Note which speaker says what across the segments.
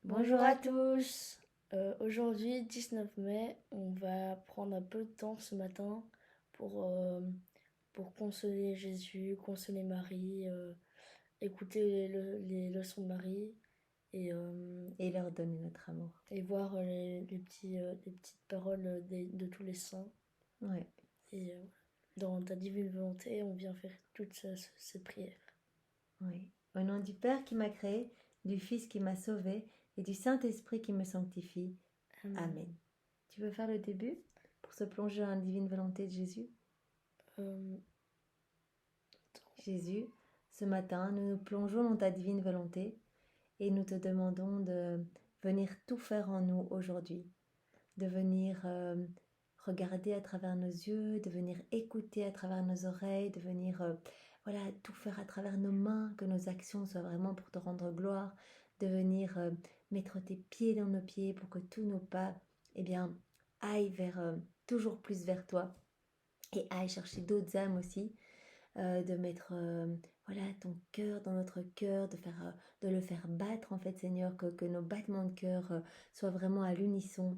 Speaker 1: Bonjour à tous. Aujourd'hui, 19 mai, on va prendre un peu de temps ce matin pour, euh, pour consoler Jésus, consoler Marie, écouter les leçons de Marie et, euh,
Speaker 2: Et leur donner notre amour.
Speaker 1: et voir les petites paroles de tous les saints.
Speaker 2: Ouais,
Speaker 1: Et dans ta divine volonté, on vient faire toute cette prière.
Speaker 2: oui. Au nom du Père qui m'a créé, du Fils qui m'a sauvé et du Saint-Esprit qui me sanctifie.
Speaker 1: Amen.
Speaker 2: Amen. Tu veux faire le début pour se plonger dans la divine volonté de Jésus?
Speaker 1: Euh,
Speaker 2: Jésus, ce matin, nous nous plongeons dans ta divine volonté et nous te demandons de venir tout faire en nous aujourd'hui, de venir regarder à travers nos yeux, de venir écouter à travers nos oreilles, de venir voilà, tout faire à travers nos mains, que nos actions soient vraiment pour te rendre gloire, de venir mettre tes pieds dans nos pieds pour que tous nos pas eh bien, aillent vers, toujours plus vers toi et aillent chercher d'autres âmes aussi, de mettre voilà, ton cœur dans notre cœur, de le faire battre en fait Seigneur, que nos battements de cœur soient vraiment à l'unisson.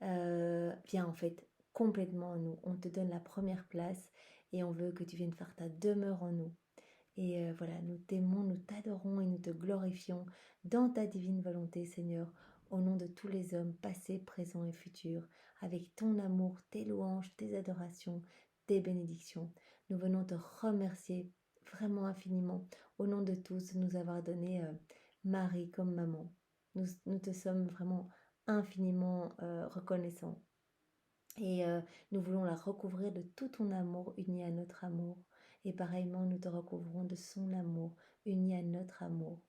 Speaker 2: Viens en fait complètement en nous. On te donne la première place et on veut que tu viennes faire ta demeure en nous. Et voilà, nous t'aimons, nous t'adorons et nous te glorifions dans ta divine volonté, Seigneur, au nom de tous les hommes, passés, présents et futurs, avec ton amour, tes louanges, tes adorations, tes bénédictions. Nous venons te remercier vraiment infiniment, au nom de tous, de nous avoir donné Marie comme maman. Nous te sommes vraiment infiniment reconnaissants. Et nous voulons la recouvrir de tout ton amour uni à notre amour. Et pareillement, nous te recouvrons de son amour uni à notre amour.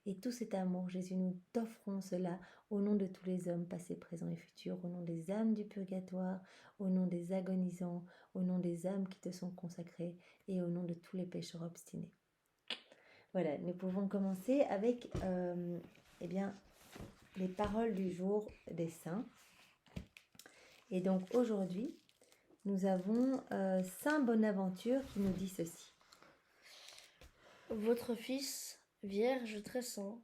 Speaker 2: Et tout cet amour, Jésus, nous t'offrons cela au nom de tous les hommes passés, présents et futurs, au nom des âmes du purgatoire, au nom des agonisants, au nom des âmes qui te sont consacrées et au nom de tous les pécheurs obstinés. Voilà, nous pouvons commencer avec eh bien, les paroles du jour des saints. Et donc aujourd'hui, nous avons Saint Bonaventure qui nous dit ceci.
Speaker 1: Votre Fils, Vierge très saint,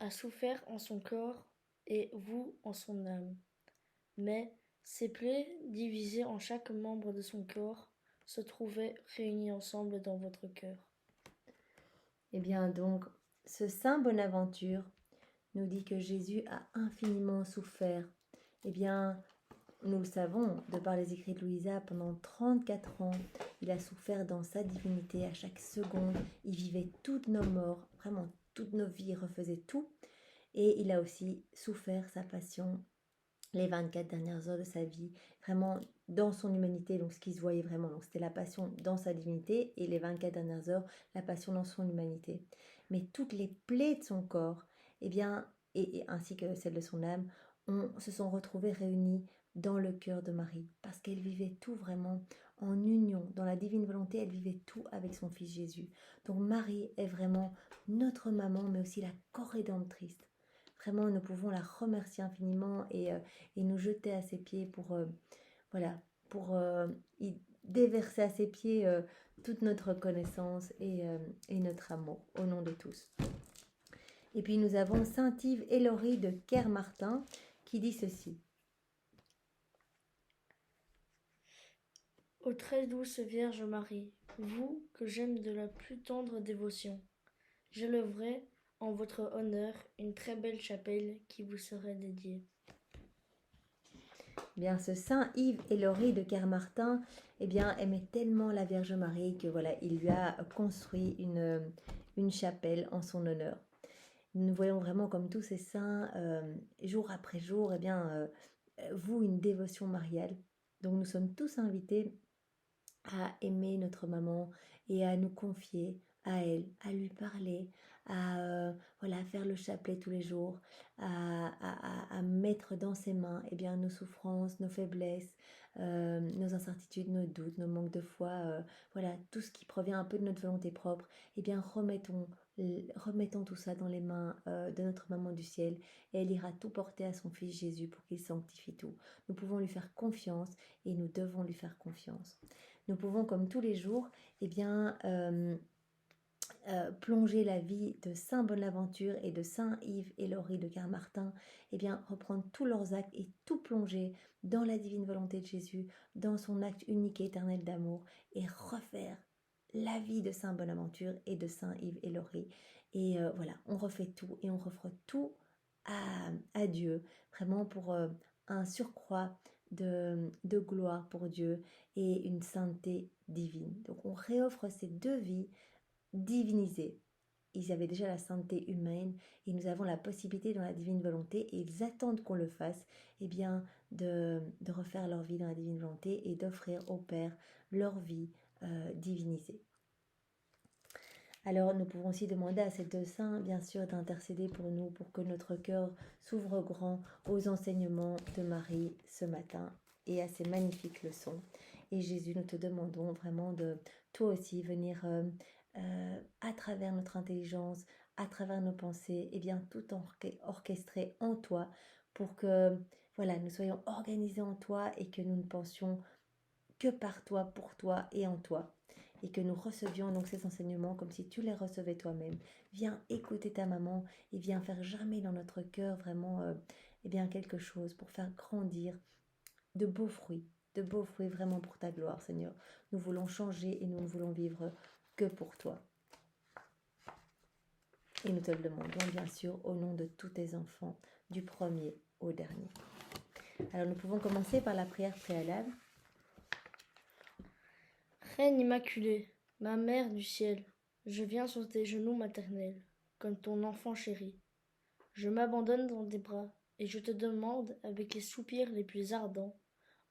Speaker 1: a souffert en son corps et vous en son âme. Mais ses plaies, divisées en chaque membre de son corps, se trouvaient réunies ensemble dans votre cœur.
Speaker 2: Eh bien donc, ce Saint Bonaventure nous dit que Jésus a infiniment souffert. Eh bien, nous le savons, de par les écrits de Louisa, pendant 34 ans, il a souffert dans sa divinité à chaque seconde. Il vivait toutes nos morts, vraiment toutes nos vies, il refaisait tout. Et il a aussi souffert sa passion les 24 dernières heures de sa vie, vraiment dans son humanité, donc ce qui se voyait vraiment. Donc c'était la passion dans sa divinité et les 24 dernières heures, la passion dans son humanité. Mais toutes les plaies de son corps, eh bien, et ainsi que celles de son âme, se sont retrouvées réunies dans le cœur de Marie, parce qu'elle vivait tout vraiment en union, dans la divine volonté, elle vivait tout avec son fils Jésus. Donc Marie est vraiment notre maman, mais aussi la co-rédemptrice. Vraiment, nous pouvons la remercier infiniment et nous jeter à ses pieds pour, voilà, pour y déverser à ses pieds toute notre reconnaissance et notre amour au nom de tous. Et puis nous avons Sainte Yves Hélorie de Kermartin qui dit ceci.
Speaker 1: Ô très douce Vierge Marie, vous que j'aime de la plus tendre dévotion, j'élèverai en votre honneur une très belle chapelle qui vous serait dédiée.
Speaker 2: Bien, ce Saint Yves Hélorie de Kermartin, eh bien, aimait tellement la Vierge Marie que voilà, il lui a construit une chapelle en son honneur. Nous voyons vraiment comme tous ces saints, jour après jour, eh bien, vouent une dévotion mariale. Donc nous sommes tous invités à aimer notre maman et à nous confier à elle, à lui parler, à voilà, faire le chapelet tous les jours, à mettre dans ses mains eh bien, nos souffrances, nos faiblesses, nos incertitudes, nos doutes, nos manques de foi, voilà, tout ce qui provient un peu de notre volonté propre, eh bien, remettons tout ça dans les mains de notre maman du ciel et elle ira tout porter à son fils Jésus pour qu'il sanctifie tout. Nous pouvons lui faire confiance et nous devons lui faire confiance. Nous pouvons, comme tous les jours, eh bien, plonger la vie de Saint Bonaventure et de Saint Yves et Laurie de Carmartin, eh bien reprendre tous leurs actes et tout plonger dans la divine volonté de Jésus, dans son acte unique et éternel d'amour, et refaire la vie de Saint Bonaventure et de Saint Yves et Laurie. Et voilà, on refait tout et on refera tout à Dieu, vraiment pour un surcroît de gloire pour Dieu et une sainteté divine. Donc on réoffre ces deux vies divinisés. Ils avaient déjà la sainteté humaine et nous avons la possibilité dans la divine volonté et ils attendent qu'on le fasse, eh bien, de refaire leur vie dans la divine volonté et d'offrir au Père leur vie divinisée. Alors nous pouvons aussi demander à ces deux saints, bien sûr, d'intercéder pour nous, pour que notre cœur s'ouvre grand aux enseignements de Marie ce matin et à ces magnifiques leçons. Et Jésus, nous te demandons vraiment de toi aussi venir à travers notre intelligence, à travers nos pensées, et bien tout orchestré en toi pour que voilà, nous soyons organisés en toi et que nous ne pensions que par toi, pour toi et en toi. Et que nous recevions donc ces enseignements comme si tu les recevais toi-même. Viens écouter ta maman et viens faire germer dans notre cœur vraiment eh bien quelque chose pour faire grandir de beaux fruits vraiment pour ta gloire, Seigneur. Nous voulons changer et nous ne voulons vivre que pour toi. Et nous te le demandons bien sûr au nom de tous tes enfants, du premier au dernier. Alors nous pouvons commencer par la prière préalable.
Speaker 1: Reine immaculée, ma mère du ciel, je viens sur tes genoux maternels, comme ton enfant chéri. Je m'abandonne dans tes bras, et je te demande, avec les soupirs les plus ardents,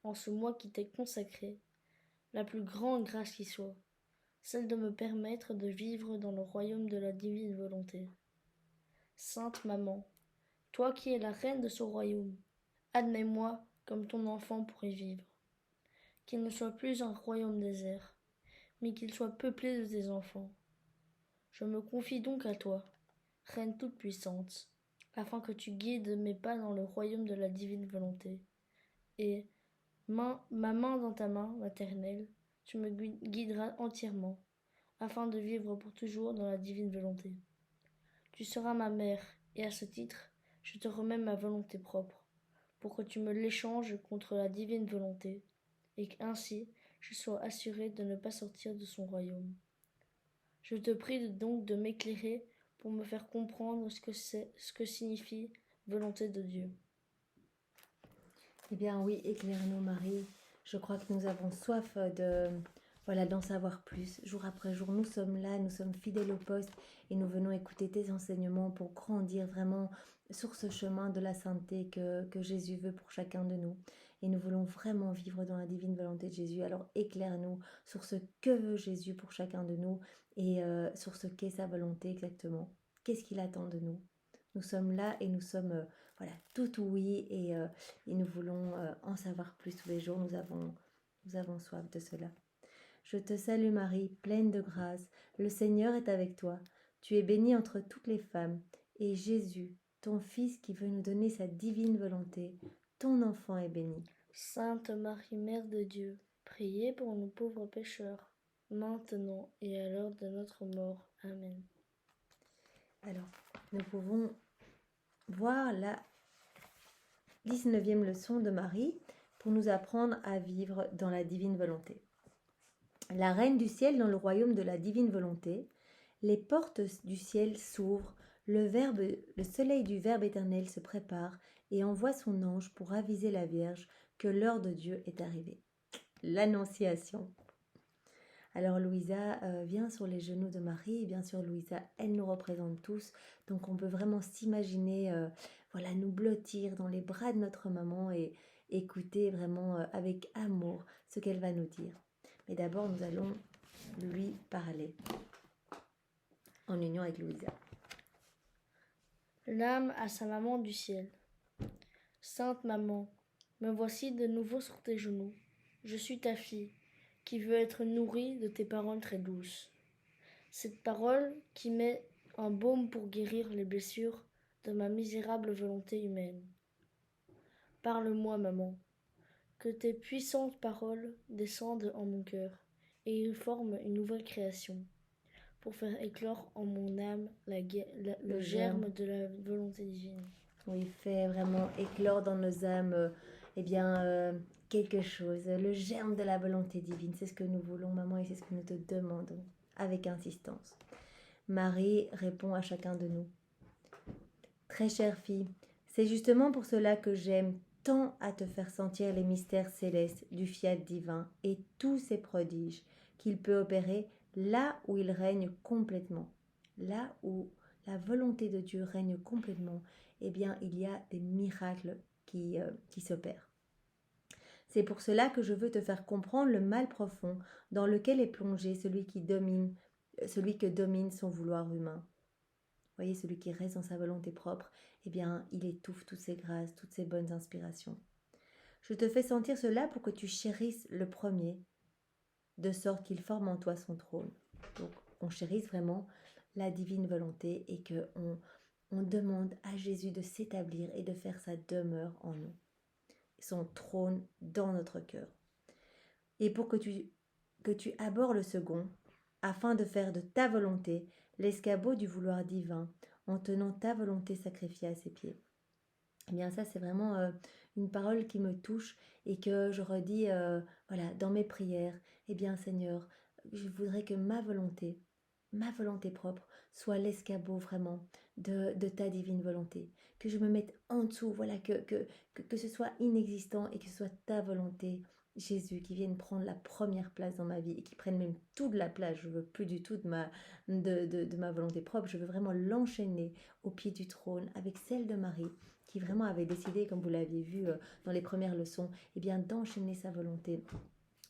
Speaker 1: en ce mois qui t'est consacré, la plus grande grâce qui soit, celle de me permettre de vivre dans le royaume de la divine volonté. Sainte Maman, toi qui es la reine de ce royaume, admets-moi comme ton enfant pour y vivre. Qu'il ne soit plus un royaume désert, mais qu'il soit peuplé de tes enfants. Je me confie donc à toi, Reine toute-puissante, afin que tu guides mes pas dans le royaume de la divine volonté. Et, ma main dans ta main maternelle, tu me guideras entièrement, afin de vivre pour toujours dans la divine volonté. Tu seras ma mère, et à ce titre, je te remets ma volonté propre, pour que tu me l'échanges contre la divine volonté, et qu'ainsi je sois assuré de ne pas sortir de son royaume. Je te prie donc de m'éclairer pour me faire comprendre ce que signifie volonté de Dieu.
Speaker 2: Eh bien oui, éclaire-nous Marie. Je crois que nous avons soif d'en savoir plus. Jour après jour, nous sommes là, nous sommes fidèles au poste et nous venons écouter tes enseignements pour grandir vraiment sur ce chemin de la sainteté que Jésus veut pour chacun de nous. Et nous voulons vraiment vivre dans la divine volonté de Jésus. Alors éclaire-nous sur ce que veut Jésus pour chacun de nous et sur ce qu'est sa volonté exactement. Qu'est-ce qu'il attend de nous? Nous sommes là et nous sommes tout oui et nous voulons en savoir plus tous les jours. Nous avons soif de cela. Je te salue Marie, pleine de grâce. Le Seigneur est avec toi. Tu es bénie entre toutes les femmes. Et Jésus, ton Fils qui veut nous donner sa divine volonté, ton enfant est béni.
Speaker 1: Sainte Marie, Mère de Dieu, priez pour nous pauvres pécheurs, maintenant et à l'heure de notre mort. Amen.
Speaker 2: Alors, nous pouvons voir la 19e leçon de Marie pour nous apprendre à vivre dans la divine volonté. La reine du ciel dans le royaume de la divine volonté, les portes du ciel s'ouvrent, le soleil du Verbe éternel se prépare et envoie son ange pour aviser la Vierge que l'heure de Dieu est arrivée. L'Annonciation. Alors Louisa vient sur les genoux de Marie, et bien sûr Louisa, elle nous représente tous, donc on peut vraiment s'imaginer, nous blottir dans les bras de notre maman et écouter vraiment avec amour ce qu'elle va nous dire. Mais d'abord nous allons lui parler en union avec Louisa.
Speaker 1: L'âme à sa maman du ciel. Sainte maman, me voici de nouveau sur tes genoux. Je suis ta fille, qui veut être nourrie de tes paroles très douces. Cette parole qui met un baume pour guérir les blessures de ma misérable volonté humaine. Parle-moi, maman, que tes puissantes paroles descendent en mon cœur et y forment une nouvelle création. pour faire éclore en mon âme le
Speaker 2: Le germe.
Speaker 1: germe de la volonté divine.
Speaker 2: Oui, fait vraiment éclore dans nos âmes, eh bien, quelque chose, le germe de la volonté divine. C'est ce que nous voulons, maman, et c'est ce que nous te demandons avec insistance. Marie répond à chacun de nous. Très chère fille, c'est justement pour cela que j'aime tant à te faire sentir les mystères célestes du fiat divin et tous ses prodiges qu'il peut opérer là où il règne complètement. Là où la volonté de Dieu règne complètement, eh bien, il y a des miracles qui s'opèrent. C'est pour cela que je veux te faire comprendre le mal profond dans lequel est plongé celui que domine son vouloir humain. Vous voyez, celui qui reste dans sa volonté propre, eh bien, il étouffe toutes ses grâces, toutes ses bonnes inspirations. Je te fais sentir cela pour que tu chérisses le premier, de sorte qu'il forme en toi son trône. Donc, on chérisse vraiment la divine volonté et on demande à Jésus de s'établir et de faire sa demeure en nous, son trône dans notre cœur. Et pour que tu abordes le second, afin de faire de ta volonté l'escabeau du vouloir divin, en tenant ta volonté sacrifiée à ses pieds. Eh bien ça, c'est vraiment une parole qui me touche et que je redis voilà, dans mes prières. Eh bien Seigneur, je voudrais que ma volonté propre, soit l'escabeau vraiment de ta divine volonté. Que je me mette en dessous, voilà, que ce soit inexistant et que ce soit ta volonté, Jésus, qui vienne prendre la première place dans ma vie et qui prenne même tout de la place. Je veux plus du tout de ma volonté propre. Je veux vraiment l'enchaîner au pied du trône avec celle de Marie, qui vraiment avait décidé, comme vous l'aviez vu dans les premières leçons, eh bien d'enchaîner sa volonté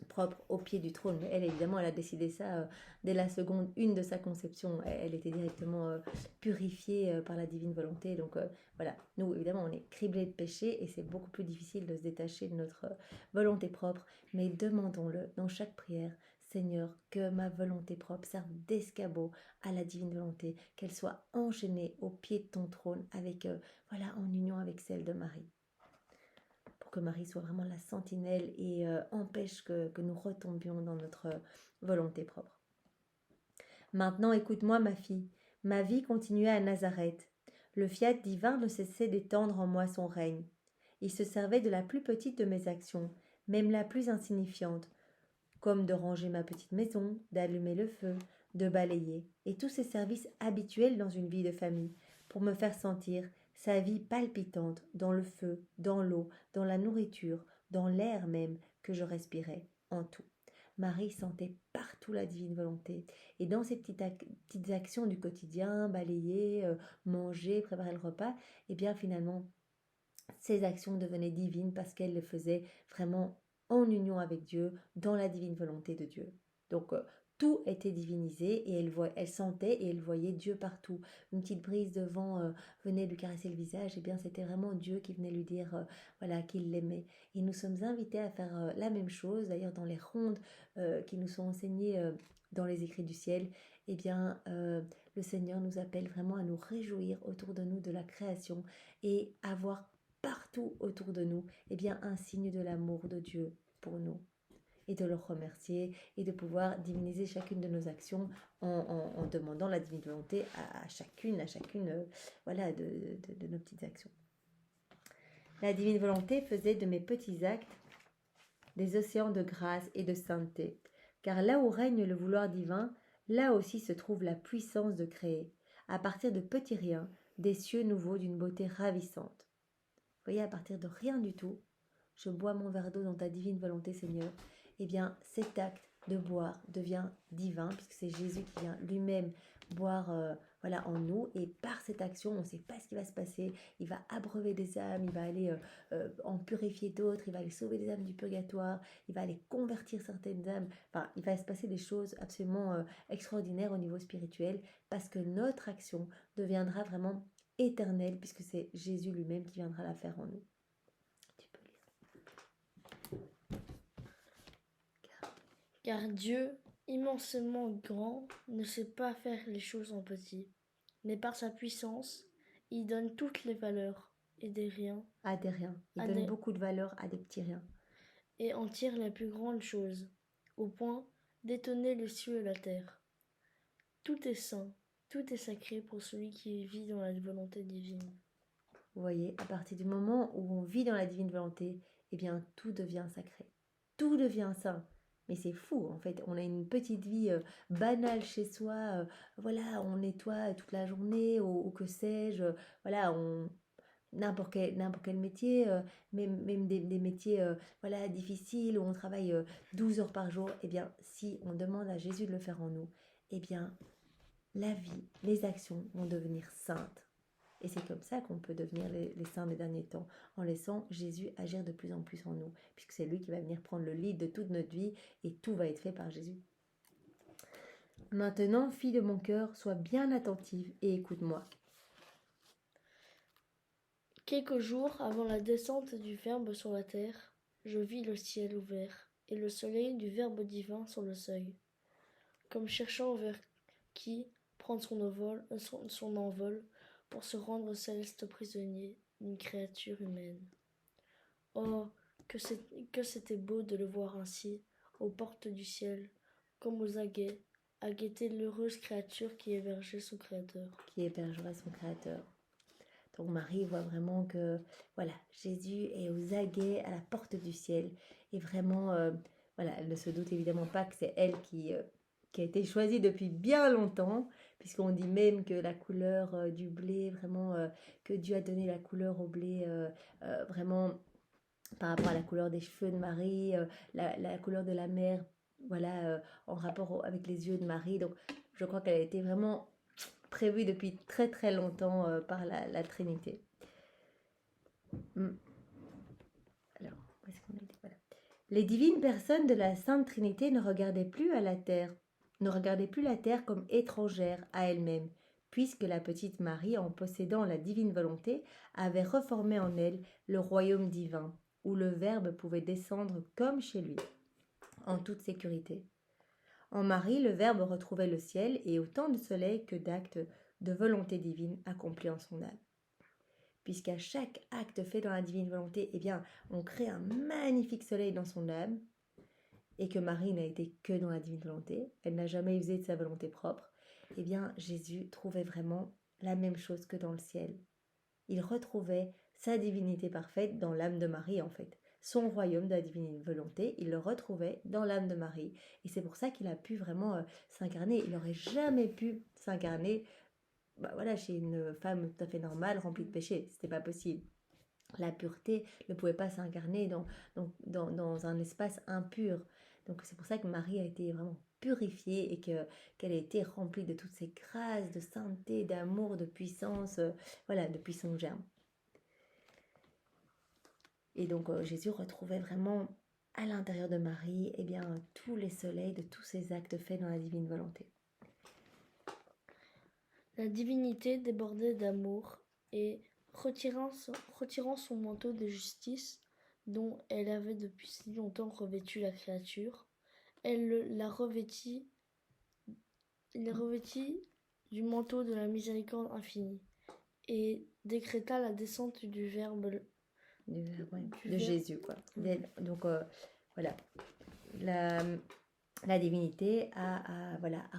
Speaker 2: propre au pied du trône. Mais elle, évidemment, elle a décidé ça dès la seconde une de sa conception. Elle était directement purifiée par la divine volonté. Donc voilà, nous, évidemment, on est criblés de péché et c'est beaucoup plus difficile de se détacher de notre volonté propre. Mais demandons-le dans chaque prière. Seigneur, que ma volonté propre serve d'escabeau à la divine volonté, qu'elle soit enchaînée au pied de ton trône avec, voilà, en union avec celle de Marie. Que Marie soit vraiment la sentinelle et empêche que nous retombions dans notre volonté propre. Maintenant, écoute-moi, ma fille. Ma vie continuait à Nazareth. Le fiat divin ne cessait d'étendre en moi son règne. Il se servait de la plus petite de mes actions, même la plus insignifiante, comme de ranger ma petite maison, d'allumer le feu, de balayer, et tous ces services habituels dans une vie de famille, pour me faire sentir sa vie palpitante dans le feu, dans l'eau, dans la nourriture, dans l'air même que je respirais, en tout. Marie sentait partout la divine volonté. Et dans ces petites actions du quotidien, balayer, manger, préparer le repas, eh bien finalement, ces actions devenaient divines parce qu'elle les faisait vraiment en union avec Dieu, dans la divine volonté de Dieu. Donc tout était divinisé et elle sentait et elle voyait Dieu partout. Une petite brise de vent venait lui caresser le visage, et bien c'était vraiment Dieu qui venait lui dire voilà, qu'il l'aimait. Et nous sommes invités à faire la même chose, d'ailleurs dans les rondes qui nous sont enseignées dans les écrits du ciel, eh bien le Seigneur nous appelle vraiment à nous réjouir autour de nous de la création et à voir partout autour de nous, eh bien un signe de l'amour de Dieu pour nous, et de le remercier et de pouvoir diviniser chacune de nos actions en demandant la divine volonté à chacune voilà, de nos petites actions. La divine volonté faisait de mes petits actes des océans de grâce et de sainteté, car là où règne le vouloir divin, là aussi se trouve la puissance de créer, à partir de petits riens, des cieux nouveaux d'une beauté ravissante. Vous voyez, à partir de rien du tout, je bois mon verre d'eau dans ta divine volonté, Seigneur. Eh bien, cet acte de boire devient divin, puisque c'est Jésus qui vient lui-même boire voilà, en nous. Et par cette action, on ne sait pas ce qui va se passer. Il va abreuver des âmes, il va aller en purifier d'autres, il va aller sauver des âmes du purgatoire, il va aller convertir certaines âmes. Enfin, il va se passer des choses absolument extraordinaires au niveau spirituel, parce que notre action deviendra vraiment éternelle, puisque c'est Jésus lui-même qui viendra la faire en nous. Tu peux lire.
Speaker 1: Car Dieu, immensément grand, ne sait pas faire les choses en petit, mais par sa puissance, il donne toutes les valeurs et des riens.
Speaker 2: À des riens. Il donne beaucoup de valeur à des petits riens.
Speaker 1: Et en tire les plus grandes choses, au point d'étonner les cieux et la terre. tout est saint, tout est sacré pour celui qui vit dans la volonté divine.
Speaker 2: Vous voyez, à partir du moment où on vit dans la divine volonté, eh bien, tout devient sacré. Tout devient saint. Mais c'est fou, en fait. On a une petite vie banale chez soi. Voilà, on nettoie toute la journée, ou que sais-je. Voilà, n'importe quel métier, même des métiers voilà, difficiles où on travaille 12 heures par jour. Eh bien, si on demande à Jésus de le faire en nous, eh bien, la vie, les actions vont devenir saintes. Et c'est comme ça qu'on peut devenir les saints des derniers temps, en laissant Jésus agir de plus en plus en nous, puisque c'est lui qui va venir prendre le lead de toute notre vie et tout va être fait par Jésus. Maintenant, fille de mon cœur, sois bien attentive et écoute-moi.
Speaker 1: Quelques jours avant la descente du Verbe sur la terre, je vis le ciel ouvert et le soleil du Verbe divin sur le seuil, comme cherchant vers qui prendre son envol pour se rendre céleste prisonnier d'une créature humaine. Oh, que c'était beau de le voir ainsi, aux portes du ciel, comme aux aguets, à guetter l'heureuse créature qui hébergeait son Créateur.
Speaker 2: Qui hébergerait son Créateur. Donc Marie voit vraiment que voilà, Jésus est aux aguets à la porte du ciel. Et vraiment, voilà, elle ne se doute évidemment pas que c'est elle qui a été choisie depuis bien longtemps, puisqu'on dit même que la couleur du blé, vraiment, que Dieu a donné la couleur au blé, vraiment par rapport à la couleur des cheveux de Marie, la couleur de la mer, voilà, en rapport avec les yeux de Marie. Donc je crois qu'elle a été vraiment prévue depuis très très longtemps par la Trinité. Alors, où est-ce qu'on a été ? Voilà. Les divines personnes de la Sainte Trinité ne regardaient plus la terre comme étrangère à elle-même, puisque la petite Marie, en possédant la divine volonté, avait reformé en elle le royaume divin, où le Verbe pouvait descendre comme chez lui, en toute sécurité. En Marie, le Verbe retrouvait le ciel et autant de soleil que d'actes de volonté divine accomplis en son âme. Puisqu'à chaque acte fait dans la divine volonté, eh bien, on crée un magnifique soleil dans son âme, et que Marie n'a été que dans la divine volonté, elle n'a jamais usé de sa volonté propre, eh bien, Jésus trouvait vraiment la même chose que dans le ciel. Il retrouvait sa divinité parfaite dans l'âme de Marie, en fait. Son royaume de la divine volonté, il le retrouvait dans l'âme de Marie. Et c'est pour ça qu'il a pu vraiment s'incarner. Il n'aurait jamais pu s'incarner voilà, chez une femme tout à fait normale, remplie de péché. C'était pas possible. La pureté ne pouvait pas s'incarner dans un espace impur. Donc c'est pour ça que Marie a été vraiment purifiée et qu'elle a été remplie de toutes ces grâces, de sainteté, d'amour, de puissance, voilà, depuis son germe. Et donc Jésus retrouvait vraiment à l'intérieur de Marie eh bien, tous les soleils de tous ces actes faits dans la divine volonté.
Speaker 1: La divinité débordait d'amour et, retirant son manteau de justice, dont elle avait depuis si longtemps revêtu la créature, elle la revêtit du manteau de la miséricorde infinie et décréta la descente du Verbe
Speaker 2: de Jésus, quoi. Donc voilà, la divinité a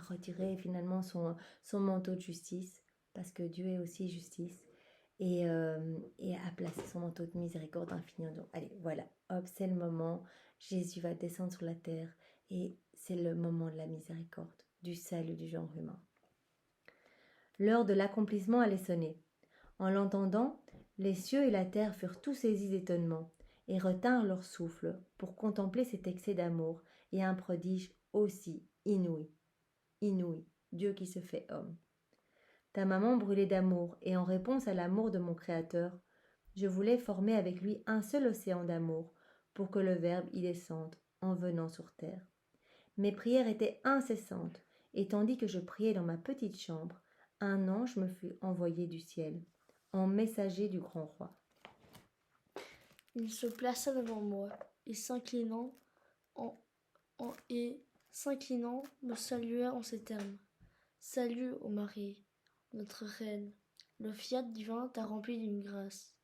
Speaker 2: retiré finalement son manteau de justice, parce que Dieu est aussi justice, et a placé son manteau de miséricorde infinie. Donc allez, voilà, hop, c'est le moment, Jésus va descendre sur la terre, et c'est le moment de la miséricorde, du salut du genre humain. L'heure de l'accomplissement allait sonner. En l'entendant, les cieux et la terre furent tous saisis d'étonnement, et retinrent leur souffle pour contempler cet excès d'amour, et un prodige aussi inouï, Dieu qui se fait homme. Ta maman brûlait d'amour, et en réponse à l'amour de mon Créateur, je voulais former avec lui un seul océan d'amour, pour que le Verbe y descende en venant sur terre. Mes prières étaient incessantes, et tandis que je priais dans ma petite chambre, un ange me fut envoyé du ciel, en messager du grand roi.
Speaker 1: Il se plaça devant moi, et s'inclinant, me salua en ces termes. Salut, ô Marie, notre reine, le fiat divin t'a rempli d'une grâce.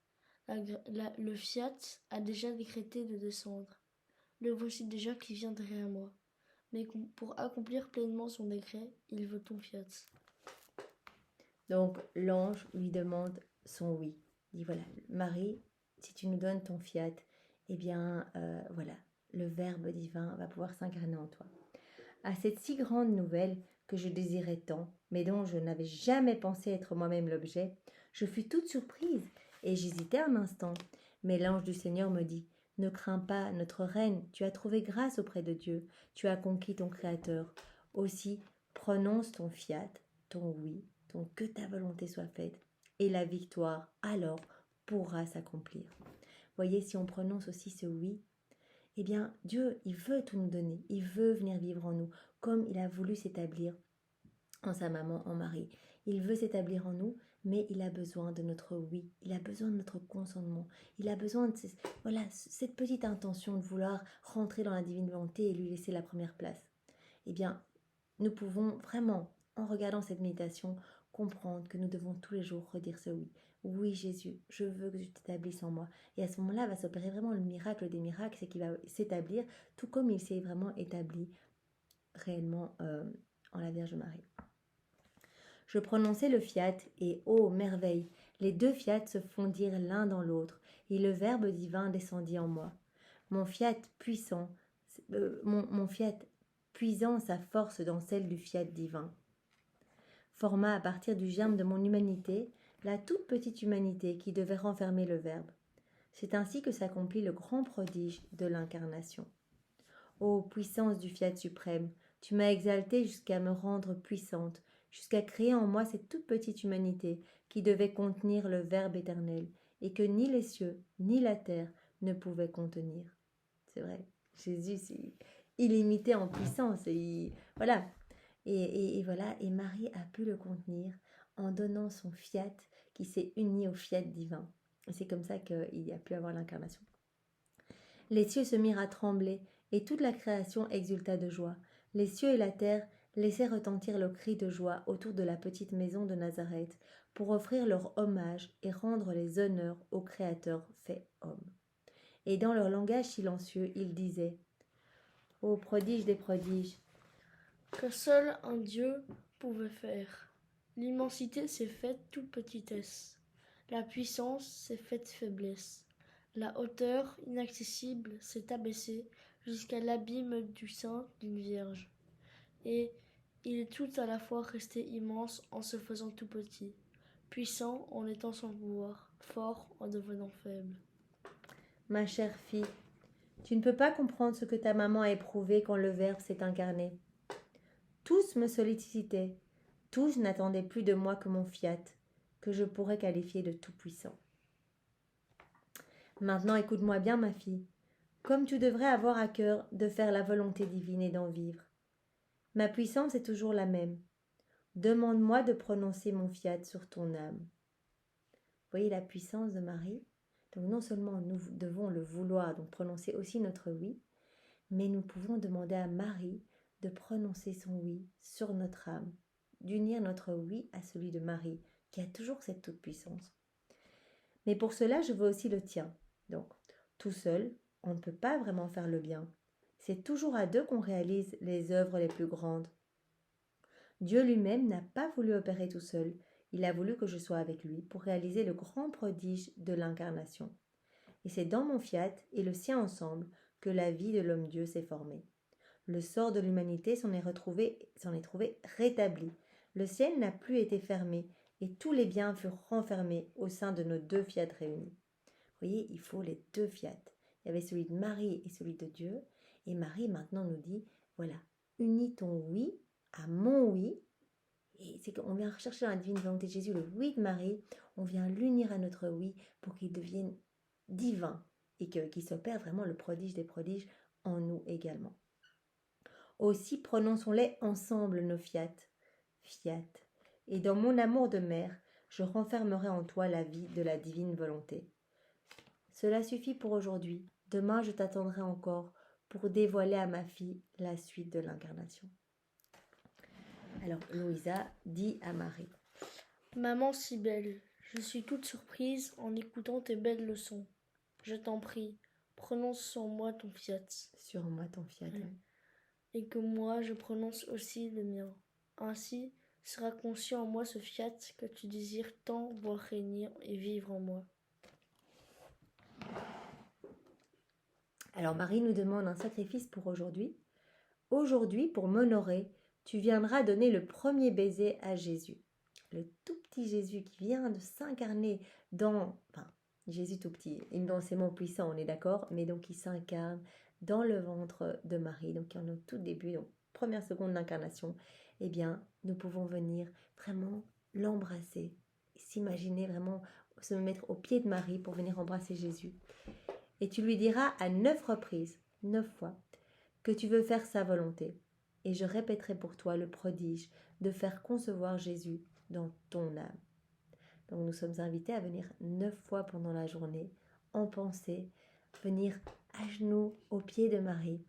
Speaker 1: Le fiat a déjà décrété de descendre. Le voici déjà qui vient derrière moi. mais pour accomplir pleinement son décret, il veut ton fiat.
Speaker 2: Donc l'ange lui demande son oui. Il dit voilà, Marie, si tu nous donnes ton fiat, eh bien voilà, le Verbe divin va pouvoir s'incarner en toi. À cette si grande nouvelle que je désirais tant, mais dont je n'avais jamais pensé être moi-même l'objet, je fus toute surprise et j'hésitai un instant. Mais l'ange du Seigneur me dit, ne crains pas, notre reine, tu as trouvé grâce auprès de Dieu, tu as conquis ton Créateur. Aussi, prononce ton fiat, ton oui, ton que ta volonté soit faite, et la victoire, alors, pourra s'accomplir. Voyez, si on prononce aussi ce oui, eh bien, Dieu, il veut tout nous donner, il veut venir vivre en nous, comme il a voulu s'établir en sa maman, en Marie. Il veut s'établir en nous, mais il a besoin de notre oui, il a besoin de notre consentement, il a besoin de voilà, cette petite intention de vouloir rentrer dans la divine volonté et lui laisser la première place. Eh bien, nous pouvons vraiment, en regardant cette méditation, comprendre que nous devons tous les jours redire ce oui. Oui Jésus, je veux que tu t'établisses en moi. Et à ce moment-là va s'opérer vraiment le miracle des miracles, c'est qu'il va s'établir tout comme il s'est vraiment établi réellement en la Vierge Marie. Je prononçai le fiat et, ô merveille, les deux fiats se fondirent l'un dans l'autre et le Verbe divin descendit en moi. Mon fiat puissant, mon fiat puisant sa force dans celle du fiat divin, forma à partir du germe de mon humanité la toute petite humanité qui devait renfermer le Verbe. C'est ainsi que s'accomplit le grand prodige de l'incarnation. Ô puissance du fiat suprême, tu m'as exaltée jusqu'à me rendre puissante, jusqu'à créer en moi cette toute petite humanité qui devait contenir le Verbe éternel et que ni les cieux ni la terre ne pouvaient contenir. C'est vrai, Jésus, c'est illimité en puissance et voilà. Et voilà, et Marie a pu le contenir en donnant son fiat qui s'est uni au fiat divin. Et c'est comme ça qu'il a pu avoir l'incarnation. Les cieux se mirent à trembler, et toute la création exulta de joie. Les cieux et la terre laissaient retentir le cri de joie autour de la petite maison de Nazareth, pour offrir leur hommage et rendre les honneurs au Créateur fait homme. Et dans leur langage silencieux, ils disaient « Ô prodige des prodiges !»
Speaker 1: Que seul un Dieu pouvait faire. L'immensité s'est faite toute petitesse. La puissance s'est faite faiblesse. La hauteur inaccessible s'est abaissée jusqu'à l'abîme du sein d'une vierge. Et il est tout à la fois resté immense en se faisant tout petit, puissant en étant sans pouvoir, fort en devenant faible.
Speaker 2: Ma chère fille, tu ne peux pas comprendre ce que ta maman a éprouvé quand le Verbe s'est incarné. Tous me sollicitaient, tous n'attendaient plus de moi que mon fiat, que je pourrais qualifier de tout-puissant. Maintenant écoute-moi bien, ma fille, comme tu devrais avoir à cœur de faire la volonté divine et d'en vivre. Ma puissance est toujours la même. Demande-moi de prononcer mon fiat sur ton âme. Vous voyez la puissance de Marie? Donc non seulement nous devons le vouloir, donc prononcer aussi notre oui, mais nous pouvons demander à Marie de prononcer son oui sur notre âme, d'unir notre oui à celui de Marie, qui a toujours cette toute-puissance. Mais pour cela, je veux aussi le tien. Donc, tout seul, on ne peut pas vraiment faire le bien. C'est toujours à deux qu'on réalise les œuvres les plus grandes. Dieu lui-même n'a pas voulu opérer tout seul. Il a voulu que je sois avec lui pour réaliser le grand prodige de l'incarnation. Et c'est dans mon fiat et le sien ensemble que la vie de l'homme-dieu s'est formée. Le sort de l'humanité s'en est trouvé rétabli. Le ciel n'a plus été fermé et tous les biens furent renfermés au sein de nos deux fiats réunis. Vous voyez, il faut les deux fiats. Il y avait celui de Marie et celui de Dieu. Et Marie maintenant nous dit, voilà, unis ton oui à mon oui. Et c'est qu'on vient rechercher dans la divine volonté de Jésus le oui de Marie. On vient l'unir à notre oui pour qu'il devienne divin et qu'il s'opère vraiment le prodige des prodiges en nous également. Aussi prononçons-les ensemble nos fiat. Fiat. Et dans mon amour de mère, je renfermerai en toi la vie de la divine volonté. Cela suffit pour aujourd'hui. Demain, je t'attendrai encore pour dévoiler à ma fille la suite de l'incarnation. Alors, Louisa dit à Marie.
Speaker 1: Maman si belle, je suis toute surprise en écoutant tes belles leçons. Je t'en prie, prononce sur moi ton fiat.
Speaker 2: Sur moi ton fiat.
Speaker 1: Oui. et que moi je prononce aussi le mien. Ainsi sera conscient en moi ce fiat que tu désires tant voir régner et vivre en moi.
Speaker 2: Alors Marie nous demande un sacrifice pour aujourd'hui. Aujourd'hui, pour m'honorer, tu viendras donner le premier baiser à Jésus. Le tout petit Jésus qui vient de s'incarner dans... Enfin, Jésus tout petit, immensément puissant, on est d'accord, mais donc il s'incarne dans le ventre de Marie, donc en au tout début, donc première seconde d'incarnation, eh bien, nous pouvons venir vraiment l'embrasser, s'imaginer vraiment se mettre au pied de Marie pour venir embrasser Jésus. Et tu lui diras à 9 reprises, 9 fois, que tu veux faire sa volonté. Et je répéterai pour toi le prodige de faire concevoir Jésus dans ton âme. Donc nous sommes invités à venir 9 fois pendant la journée, en pensée, venir à genoux au pied de Marie.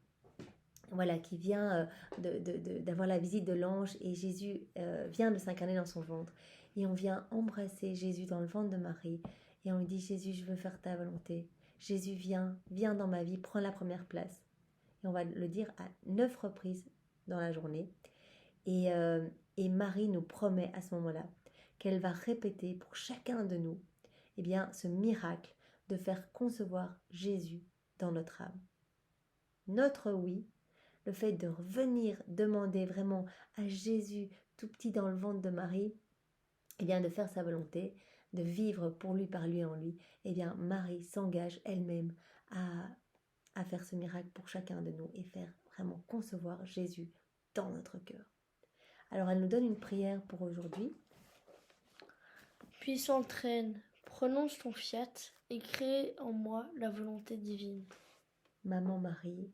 Speaker 2: Voilà, qui vient d'avoir la visite de l'ange et Jésus vient de s'incarner dans son ventre. Et on vient embrasser Jésus dans le ventre de Marie et on lui dit Jésus, je veux faire ta volonté. Jésus, viens dans ma vie, prends la première place. Et on va le dire à 9 reprises dans la journée. Et Marie nous promet à ce moment-là qu'elle va répéter pour chacun de nous eh bien, ce miracle de faire concevoir Jésus dans notre âme. Notre oui, le fait de revenir demander vraiment à Jésus tout petit dans le ventre de Marie, eh bien de faire sa volonté, de vivre pour lui, par lui, en lui, eh bien Marie s'engage elle-même à faire ce miracle pour chacun de nous et faire vraiment concevoir Jésus dans notre cœur. Alors elle nous donne une prière pour aujourd'hui.
Speaker 1: Puissante reine, prononce ton fiat et crée en moi la volonté divine.
Speaker 2: Maman Marie,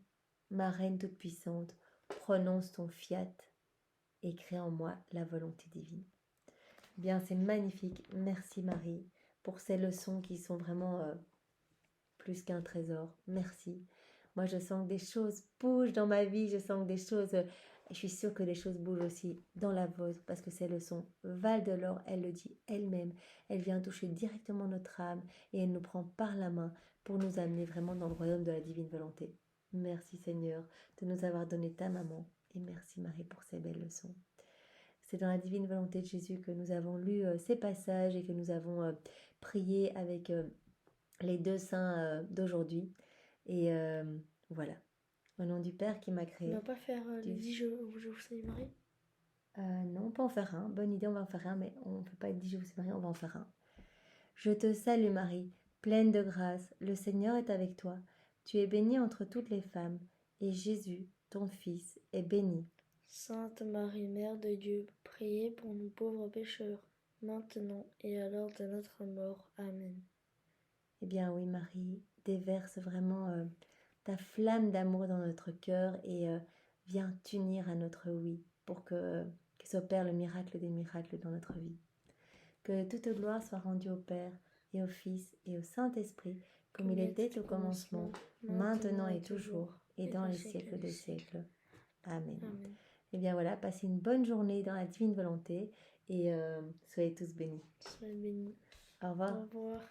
Speaker 2: ma reine toute puissante, prononce ton fiat et crée en moi la volonté divine. Bien, c'est magnifique. Merci Marie pour ces leçons qui sont vraiment plus qu'un trésor. Merci. Moi, je sens que des choses bougent dans ma vie. Je sens que des choses... je suis sûre que des choses bougent aussi dans la vôtre parce que ces leçons valent de l'or. Elle le dit elle-même. Elle vient toucher directement notre âme et elle nous prend par la main pour nous amener vraiment dans le royaume de la divine volonté. Merci Seigneur de nous avoir donné ta maman et merci Marie pour ces belles leçons. C'est dans la divine volonté de Jésus que nous avons lu ces passages et que nous avons prié avec les deux saints d'aujourd'hui. Et voilà. Au nom du Père qui m'a créé.
Speaker 1: On ne va pas faire les 10 je vous salue Marie.
Speaker 2: Non, on peut en faire un. Bonne idée, on va en faire un, mais on ne peut pas être 10 je vous salue Marie, on va en faire un. Je te salue Marie, pleine de grâce, le Seigneur est avec toi. Tu es bénie entre toutes les femmes, et Jésus, ton Fils, est béni.
Speaker 1: Sainte Marie, Mère de Dieu, priez pour nous pauvres pécheurs, maintenant et à l'heure de notre mort. Amen.
Speaker 2: Eh bien oui Marie, déverse vraiment ta flamme d'amour dans notre cœur et viens t'unir à notre oui pour que s'opère le miracle des miracles dans notre vie. Que toute gloire soit rendue au Père et au Fils et au Saint-Esprit, comme il était au commencement, maintenant et toujours, et dans les siècles des siècles. Amen.
Speaker 1: Amen.
Speaker 2: Et bien voilà, passez une bonne journée dans la divine volonté et soyez tous bénis.
Speaker 1: Soyez bénis.
Speaker 2: Au revoir.
Speaker 1: Au revoir.